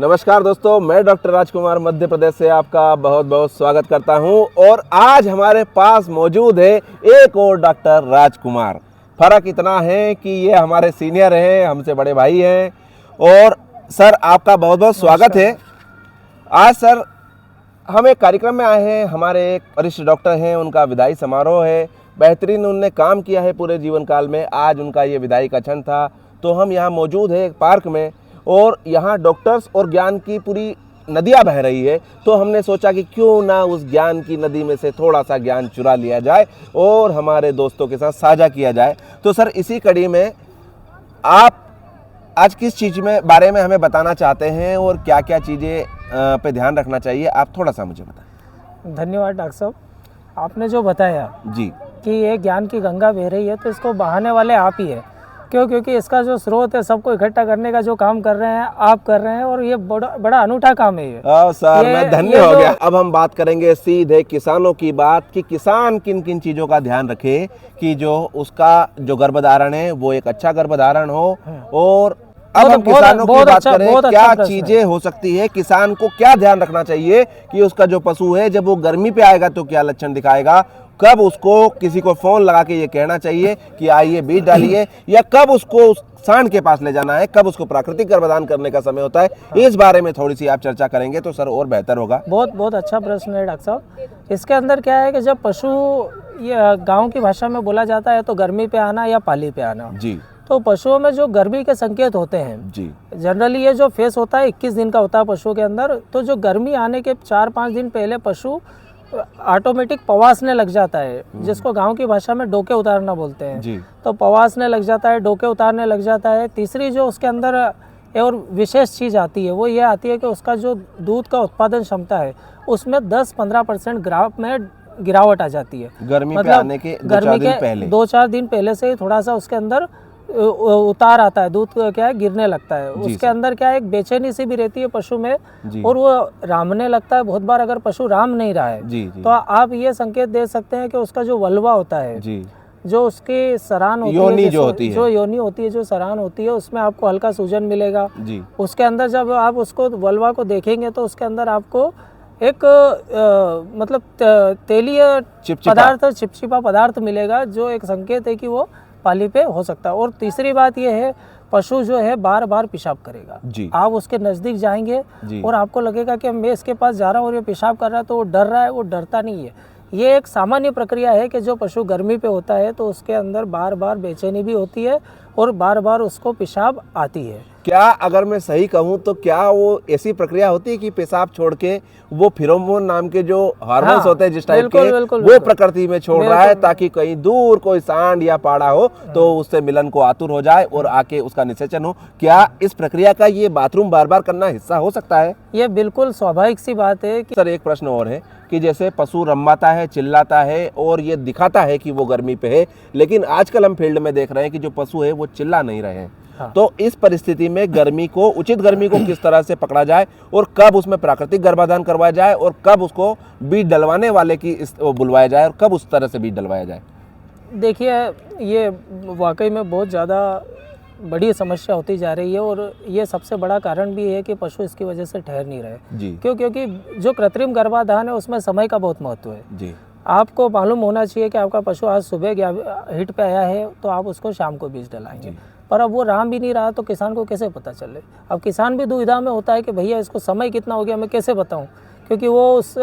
नमस्कार दोस्तों, मैं डॉक्टर राजकुमार मध्य प्रदेश से आपका बहुत बहुत स्वागत करता हूं और आज हमारे पास मौजूद है एक और डॉक्टर राजकुमार। फ़र्क इतना है कि ये हमारे सीनियर हैं, हमसे बड़े भाई हैं। और सर आपका बहुत बहुत स्वागत है। आज सर हम एक कार्यक्रम में आए हैं, हमारे एक वरिष्ठ डॉक्टर हैं, उनका विदाई समारोह है। बेहतरीन उनने काम किया है पूरे जीवन काल में, आज उनका ये विदाई का क्षण था। तो हम यहाँ मौजूद है एक पार्क में और यहाँ डॉक्टर्स और ज्ञान की पूरी नदियाँ बह रही है। तो हमने सोचा कि क्यों ना उस ज्ञान की नदी में से थोड़ा सा ज्ञान चुरा लिया जाए और हमारे दोस्तों के साथ साझा किया जाए। तो सर इसी कड़ी में आप आज किस चीज़ में बारे में हमें बताना चाहते हैं और क्या क्या चीज़ें पे ध्यान रखना चाहिए, आप थोड़ा सा मुझे बताएं। धन्यवाद डॉक्टर साहब, आपने जो बताया जी कि ये ज्ञान की गंगा बह रही है, तो इसको बहाने वाले आप ही है। क्यों? क्योंकि इसका जो स्रोत है, सबको इकट्ठा करने का जो काम कर रहे हैं आप कर रहे हैं और ये बड़ा अनूठा काम है ये। सर मैं धन्य हो गया। अब हम बात करेंगे सीधे किसानों की बात कि किसान किन किन चीज़ों का ध्यान रखे कि जो उसका जो गर्भधारण है वो एक अच्छा गर्भधारण हो। और अब हम किसानों की बात करें, क्या चीजें हो सकती है, किसान को क्या ध्यान रखना चाहिए कि उसका जो पशु है जब वो गर्मी पे आएगा तो क्या लक्षण दिखाएगा, कब उसको किसी को फोन लगा के ये कहना चाहिए कि आइए बीज डालिए, या कब उसको उस सांड के पास ले जाना है, कब उसको प्राकृतिक गर्भधान करने का समय होता है। इस बारे में थोड़ी सी आप चर्चा करेंगे तो सर और बेहतर होगा। बहुत बहुत अच्छा प्रश्न है डॉक्टर साहब। इसके अंदर क्या है कि जब पशु, ये गाँव की भाषा में बोला जाता है, तो गर्मी पे आना या पाली पे आना जी, तो पशुओं में जो गर्मी के संकेत होते हैं जी, जनरली ये जो फेस होता है 21 दिन का होता है पशुओं के अंदर। तो जो गर्मी आने के 4-5 दिन पहले पशु ऑटोमेटिक पवासने लग जाता है, जिसको गांव की भाषा में डोके उतारना बोलते हैं जी। तो पवासने लग जाता है, डोके उतारने लग जाता है। तीसरी जो उसके अंदर और विशेष चीज़ आती है वो ये आती है कि उसका जो दूध का उत्पादन क्षमता है उसमें 10-15% ग्राफ में गिरावट आ जाती है। गर्मी पे आने के 2-4 दिन पहले से ही थोड़ा सा उसके अंदर उतार आता है, दूध क्या है गिरने लगता है। उसके अंदर क्या है, एक बेचैनी सी भी रहती है पशु में और वो रामने लगता है। बहुत बार अगर पशु राम नहीं रहा है जी, तो आप ये संकेत दे सकते हैं कि उसका जो वल्वा होता है जी, जो उसकी सरान होती योनि है, जो होती है, जो योनि होती है, जो सरान होती है, उसमें आपको हल्का सूजन मिलेगा जी। उसके अंदर जब आप उसको वल्वा को देखेंगे तो उसके अंदर आपको एक मतलब तेलीय पदार्थ, चिपचिपा पदार्थ मिलेगा, जो एक संकेत है कि वो पाली पे हो सकता है। और तीसरी बात ये है, पशु जो है बार बार पेशाब करेगा जी। आप उसके नज़दीक जाएंगे और आपको लगेगा कि मैं इसके पास जा रहा हूँ और ये पेशाब कर रहा है, तो वो डर रहा है, वो डरता नहीं है। ये एक सामान्य प्रक्रिया है कि जो पशु गर्मी पे होता है तो उसके अंदर बार बार बेचैनी भी होती है और बार बार उसको पेशाब आती है। क्या अगर मैं सही कहूँ तो क्या वो ऐसी प्रक्रिया होती है कि पेशाब छोड़ के वो फिरोमोन नाम के जो हार्मोन्स होते हैं जिस टाइप के, वो प्रकृति में छोड़ रहा है ताकि कहीं दूर कोई सांड या पाड़ा हो तो उससे मिलन को आतुर हो जाए और आके उसका निषेचन हो। क्या इस प्रक्रिया का ये बाथरूम बार बार करना हिस्सा हो सकता है? ये बिल्कुल स्वाभाविक सी बात है कि सर एक प्रश्न और है कि जैसे पशु रम्बाता है, चिल्लाता है और ये दिखाता है कि वो गर्मी पे है, लेकिन आजकल हम फील्ड में देख रहे हैं कि जो पशु है वो चिल्ला नहीं रहे हैं। हाँ। तो इस परिस्थिति में गर्मी को, उचित गर्मी को किस तरह से पकड़ा जाए और कब उसमें प्राकृतिक गर्भाधान करवाया जाए और कब उसको बीज डलवाने वाले की बुलवाया जाए और कब उस तरह से बीज डलवाया जाए? देखिए ये वाकई में बहुत ज़्यादा बड़ी समस्या होती जा रही है और ये सबसे बड़ा कारण भी है कि पशु इसकी वजह से ठहर नहीं रहे जी। क्योंकि जो कृत्रिम गर्भाधान है उसमें समय का बहुत महत्व है जी। आपको मालूम होना चाहिए कि आपका पशु आज सुबह हिट पे आया है तो आप उसको शाम को बीज डलाएंगे, पर अब वो राम भी नहीं रहा तो किसान को कैसे पता चले? अब किसान भी दुविधा में होता है कि भैया इसको समय कितना हो गया, मैं कैसे बताऊं, क्योंकि वो उस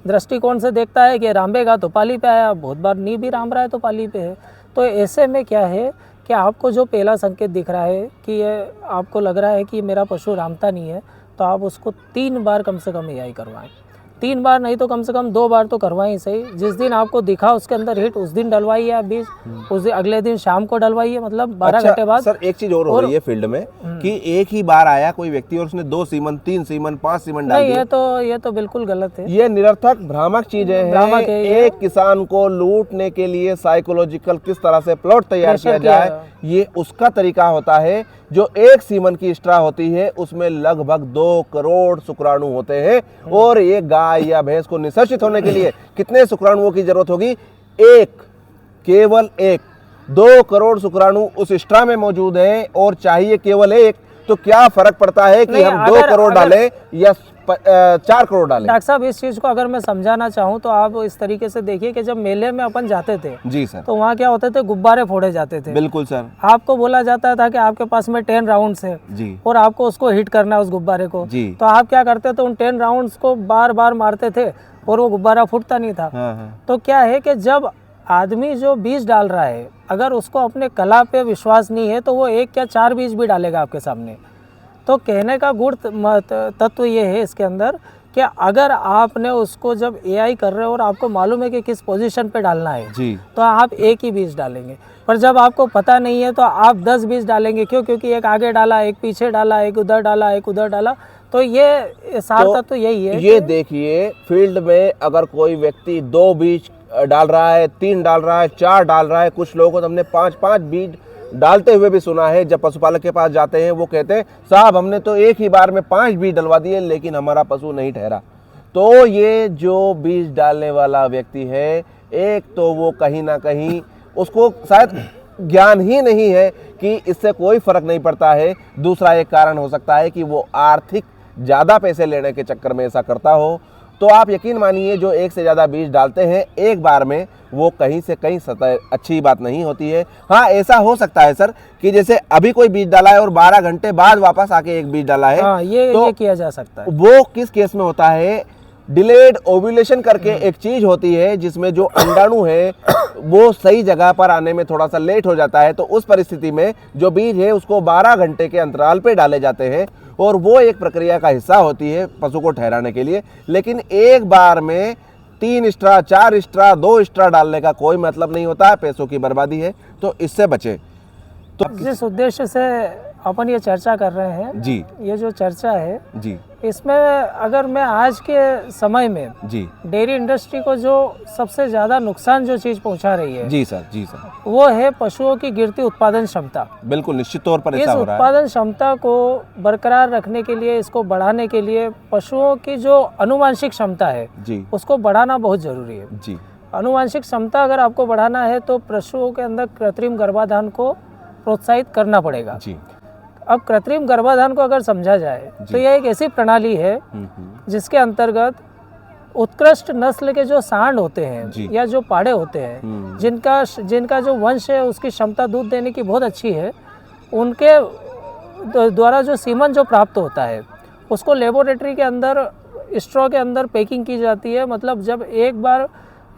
दृष्टिकोण से देखता है कि रामेगा तो पाली पे आया, बहुत बार नहीं भी राम रहा है तो पाली पे है। तो ऐसे में क्या है कि आपको जो पहला संकेत दिख रहा है कि ये आपको लग रहा है कि मेरा पशु रामता नहीं है, तो आप उसको 3 बार कम से कम एआई करवाएं। 3 बार नहीं तो कम से कम 2 बार तो करवाइए सही। जिस दिन आपको दिखा उसके अंदर हिट उस दिन डलवाइए आप बीज, उस दिन अगले दिन शाम को डलवाइए, मतलब 12 घंटे बाद। सर एक चीज और हो रही है फील्ड में कि एक ही बार आया कोई व्यक्ति और उसने 2 सीमन, 3 सीमन, 5 सीमन डाल दिए। ये तो बिल्कुल गलत है। ये निरर्थक भ्रामक चीजें हैं। एक किसान को लूटने के लिए साइकोलॉजिकल किस तरह से प्लॉट तैयार किया जाए, ये उसका तरीका होता है। जो 1 सीमन की स्ट्रा होती है उसमें लगभग 2 करोड़ शुक्राणु होते हैं और एक गाय या भैंस को निषेचित होने के लिए कितने शुक्राणुओं की जरूरत होगी? केवल एक। 2 करोड़ शुक्राणु उस स्ट्रा में मौजूद है और चाहिए केवल एक, तो क्या फर्क पड़ता है कि नहीं, हम 2 करोड़ डालें या 4 करोड़ डालें? डॉक्टर साहब, इस चीज को अगर मैं समझाना चाहूँ तो आप इस तरीके से देखिए कि जब मेले में अपन जाते थे जी सर। तो वहाँ क्या होते थे, गुब्बारे फोड़े जाते थे। बिल्कुल सर। आपको बोला जाता था कि आपके पास में 10 राउंड्स है जी और आपको उसको हिट करना है उस गुब्बारे को। जी। तो आप क्या करते थे, उन 10 राउंड्स को बार बार मारते थे और वो गुब्बारा फूटता नहीं था। हाँ। तो क्या है कि जब आदमी जो बीज डाल रहा है, अगर उसको अपने कला पे विश्वास नहीं है तो वो 1 या 4 बीज भी डालेगा आपके सामने। तो कहने का गुण तत्व ये है इसके अंदर कि अगर आपने उसको जब एआई कर रहे हो और आपको मालूम है कि किस पोजीशन पे डालना है जी। तो आप 1 ही बीज डालेंगे। पर जब आपको पता नहीं है तो आप 10 बीज डालेंगे। क्यों? क्योंकि एक आगे डाला, एक पीछे डाला, एक उधर डाला, एक उधर डाला। तो ये सार तत्व यही है। ये देखिए, फील्ड में अगर कोई व्यक्ति 2 बीज डाल रहा है, 3 डाल रहा है, 4 डाल रहा है, कुछ लोगों को तो हमने 5-5 बीज डालते हुए भी सुना है। जब पशुपालक के पास जाते हैं वो कहते हैं साहब हमने तो एक ही बार में 5 बीज डलवा दिए लेकिन हमारा पशु नहीं ठहरा। तो ये जो बीज डालने वाला व्यक्ति है, एक तो वो कहीं ना कहीं उसको शायद ज्ञान ही नहीं है कि इससे कोई फर्क नहीं पड़ता है। दूसरा एक कारण हो सकता है कि वो आर्थिक ज़्यादा पैसे लेने के चक्कर में ऐसा करता हो। तो आप यकीन मानिए जो 1 से ज़्यादा बीज डालते हैं एक बार में, वो कहीं से कहीं सतह अच्छी बात नहीं होती है। हाँ, ऐसा हो सकता है सर कि जैसे अभी कोई बीज डाला है और 12 घंटे बाद वापस आके एक बीज डाला है। हाँ, ये किया जा सकता है। वो किस केस में होता है? डिलेड ओव्यूलेशन करके एक चीज होती है जिसमें जो अंडाणु है वो सही जगह पर आने में थोड़ा सा लेट हो जाता है। तो उस परिस्थिति में जो बीज है उसको 12 घंटे के अंतराल पे डाले जाते हैं और वो एक प्रक्रिया का हिस्सा होती है पशु को ठहराने के लिए। लेकिन एक बार में 3 स्ट्रा, 4 स्ट्रा, 2 स्ट्रा डालने का कोई मतलब नहीं होता है, पैसों की बर्बादी है। तो इससे बचे। तो जिस उद्देश्य से अपन ये चर्चा कर रहे हैं जी, ये जो चर्चा है जी, इसमें अगर मैं आज के समय में जी, डेयरी इंडस्ट्री को जो सबसे ज़्यादा नुकसान जो चीज़ पहुंचा रही है जी सर, जी सर, वो है पशुओं की गिरती उत्पादन क्षमता। बिल्कुल निश्चित तौर पर इस ऐसा हो रहा है। उत्पादन क्षमता को बरकरार रखने के लिए, इसको बढ़ाने के लिए पशुओं की जो अनुवांशिक क्षमता है जी, उसको बढ़ाना बहुत ज़रूरी है। जी, अनुवांशिक क्षमता अगर आपको बढ़ाना है तो पशुओं के अंदर कृत्रिम गर्भाधान को प्रोत्साहित करना पड़ेगा। जी। अब कृत्रिम गर्भाधान को अगर समझा जाए तो यह एक ऐसी प्रणाली है जिसके अंतर्गत उत्कृष्ट नस्ल के जो सांड होते हैं या जो पाड़े होते हैं जिनका जो वंश है उसकी क्षमता दूध देने की बहुत अच्छी है, उनके द्वारा जो सीमन जो प्राप्त होता है उसको लेबोरेटरी के अंदर स्ट्रॉ के अंदर पैकिंग की जाती है। मतलब जब एक बार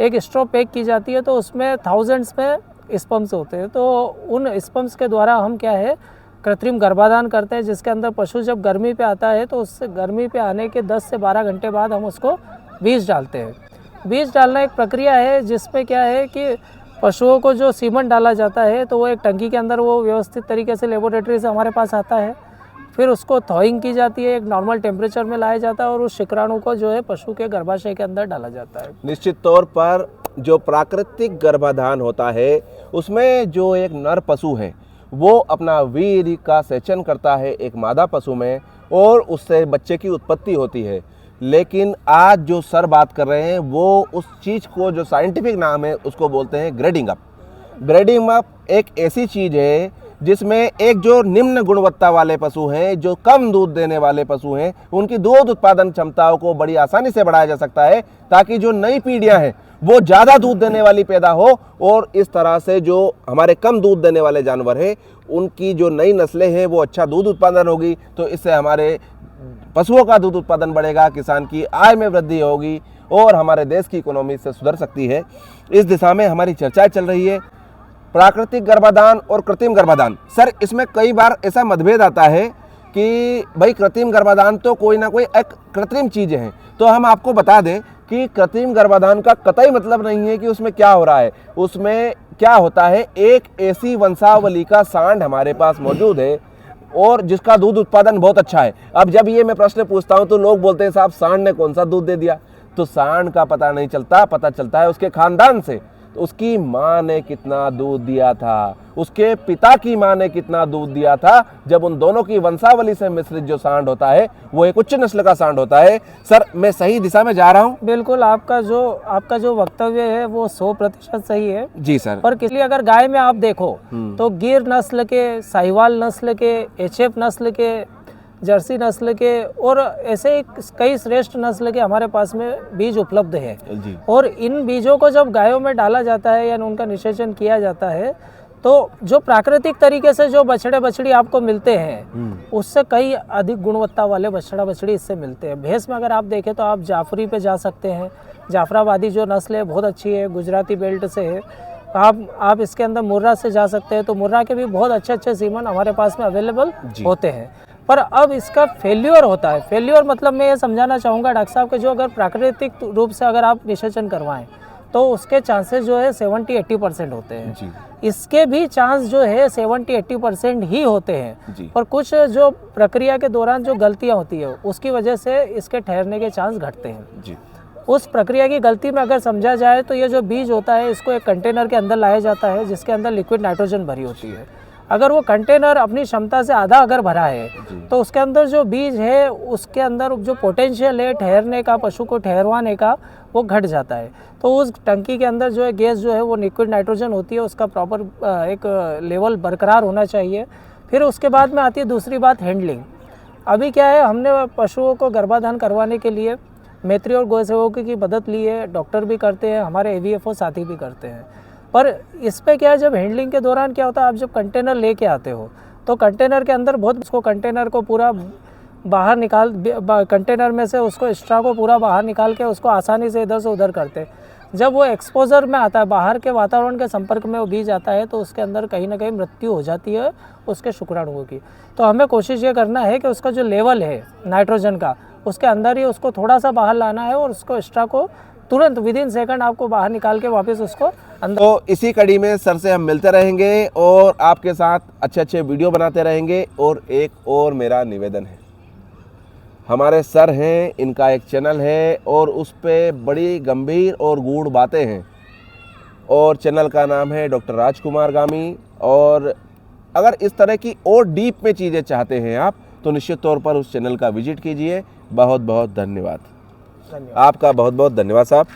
एक स्ट्रॉ पैक की जाती है तो उसमें थाउजेंड्स में स्पर्म्स होते हैं। तो उन स्पर्म्स के द्वारा हम क्या है कृत्रिम गर्भाधान करते हैं, जिसके अंदर पशु जब गर्मी पे आता है तो उससे गर्मी पे आने के 10 से 12 घंटे बाद हम उसको बीज डालते हैं। बीज डालना एक प्रक्रिया है जिसमें क्या है कि पशुओं को जो सीमन डाला जाता है तो वो एक टंकी के अंदर वो व्यवस्थित तरीके से लेबोरेटरी से हमारे पास आता है। फिर उसको थॉइंग की जाती है, एक नॉर्मल टेम्परेचर में लाया जाता है और उस शुक्राणु को जो है पशु के गर्भाशय के अंदर डाला जाता है। निश्चित तौर पर जो प्राकृतिक गर्भाधान होता है उसमें जो एक नर पशु है वो अपना वीर्य का सेचन करता है एक मादा पशु में और उससे बच्चे की उत्पत्ति होती है। लेकिन आज जो सर बात कर रहे हैं वो उस चीज़ को जो साइंटिफिक नाम है उसको बोलते हैं ग्रेडिंग अप। ग्रेडिंग अप एक ऐसी चीज़ है जिसमें एक जो निम्न गुणवत्ता वाले पशु हैं, जो कम दूध देने वाले पशु हैं, उनकी दूध उत्पादन क्षमताओं को बड़ी आसानी से बढ़ाया जा सकता है ताकि जो नई पीढ़ियां हैं वो ज़्यादा दूध देने वाली पैदा हो और इस तरह से जो हमारे कम दूध देने वाले जानवर हैं उनकी जो नई नस्लें हैं वो अच्छा दूध उत्पादन होगी। तो इससे हमारे पशुओं का दूध उत्पादन बढ़ेगा, किसान की आय में वृद्धि होगी और हमारे देश की इकोनॉमी से सुधर सकती है। इस दिशा में हमारी चर्चाएं चल रही है। प्राकृतिक गर्भाधान और कृत्रिम गर्भाधान, सर इसमें कई बार ऐसा मतभेद आता है कि भाई कृत्रिम गर्भाधान तो कोई ना कोई एक कृत्रिम चीज़ है। तो हम आपको बता दें कि कृत्रिम गर्भाधान का कतई मतलब नहीं है कि उसमें क्या हो रहा है। उसमें क्या होता है, एक ऐसी वंशावली का सांड हमारे पास मौजूद है और जिसका दूध उत्पादन बहुत अच्छा है। अब जब ये मैं प्रश्न पूछता हूँ तो लोग बोलते हैं साहब सांड ने कौन सा दूध दे दिया। तो सांड का पता नहीं चलता, पता चलता है उसके खानदान से। तो उसकी माँ ने कितना दूध दिया था, उसके पिता की माँ ने कितना दूध दिया था, जब उन दोनों की वंशावली से मिश्रित जो सांड होता है वो एक उच्च नस्ल का सांड होता है। सर, मैं सही दिशा में जा रहा हूँ? बिल्कुल, आपका जो वक्तव्य है वो 100% सही है जी सर। पर इसलिए अगर गाय में आप देखो तो गिर नस्ल के, साहिवाल नस्ल के, एचएफ नस्ल के, जर्सी नस्ल के और ऐसे कई श्रेष्ठ नस्ल के हमारे पास में बीज उपलब्ध है जी। और इन बीजों को जब गायों में डाला जाता है या उनका निषेचन किया जाता है तो जो प्राकृतिक तरीके से जो बछड़े बछड़ी आपको मिलते हैं उससे कई अधिक गुणवत्ता वाले बछड़ा बछड़ी इससे मिलते हैं। भैंस में अगर आप देखें तो आप जाफरी पे जा सकते हैं, जाफराबादी जो नस्ल है बहुत अच्छी है, गुजराती बेल्ट से है। आप इसके अंदर मुर्रा से जा सकते हैं तो मुर्रा के भी बहुत अच्छे अच्छे सीमन हमारे पास में अवेलेबल होते हैं। पर अब इसका फेल्योर होता है। फेल्योर मतलब मैं ये समझाना चाहूँगा डॉक्टर साहब कि जो अगर प्राकृतिक रूप से अगर आप निषेचन करवाएं तो उसके चांसेस जो है 70-80% होते हैं जी। इसके भी चांस जो है 70-80% ही होते हैं जी। पर कुछ जो प्रक्रिया के दौरान जो गलतियाँ होती है उसकी वजह से इसके ठहरने के चांस घटते हैं जी। उस प्रक्रिया की गलती में अगर समझा जाए तो ये जो बीज होता है इसको एक कंटेनर के अंदर लाया जाता है जिसके अंदर लिक्विड नाइट्रोजन भरी होती है। अगर वो कंटेनर अपनी क्षमता से आधा अगर भरा है तो उसके अंदर जो बीज है उसके अंदर जो पोटेंशियल है ठहरने का, पशु को ठहरवाने का, वो घट जाता है। तो उस टंकी के अंदर जो है गैस जो है वो लिक्विड नाइट्रोजन होती है, उसका प्रॉपर एक लेवल बरकरार होना चाहिए। फिर उसके बाद में आती है दूसरी बात, हैंडलिंग। अभी क्या है, हमने पशुओं को गर्भाधान करवाने के लिए मैत्री और गौ सेवकों की मदद ली है, डॉक्टर भी करते हैं, हमारे AVFO साथी भी करते हैं। पर इस पे क्या है, जब हैंडलिंग के दौरान क्या होता है, आप जब कंटेनर लेके आते हो तो कंटेनर के अंदर बहुत उसको कंटेनर को पूरा बाहर निकाल, कंटेनर में से उसको एक्स्ट्रा को पूरा बाहर निकाल के उसको आसानी से इधर से उधर करते। जब वो एक्सपोजर में आता है, बाहर के वातावरण के संपर्क में वो बीज आता है तो उसके अंदर कहीं ना कहीं मृत्यु हो जाती है उसके शुक्राणुओं की। तो हमें कोशिश ये करना है कि उसका जो लेवल है नाइट्रोजन का उसके अंदर ही उसको थोड़ा सा बाहर लाना है और उसको एक्स्ट्रा को तुरंत विदिन सेकंड आपको बाहर निकाल के वापस उसको अंदर। तो इसी कड़ी में सर से हम मिलते रहेंगे और आपके साथ अच्छे अच्छे वीडियो बनाते रहेंगे। और एक और मेरा निवेदन है, हमारे सर हैं, इनका एक चैनल है और उस पे बड़ी गंभीर और गूढ़ बातें हैं और चैनल का नाम है डॉक्टर राजकुमार गामी। और अगर इस तरह की और डीप में चीज़ें चाहते हैं आप तो निश्चित तौर पर उस चैनल का विजिट कीजिए। बहुत बहुत धन्यवाद। आपका बहुत बहुत धन्यवाद साहब।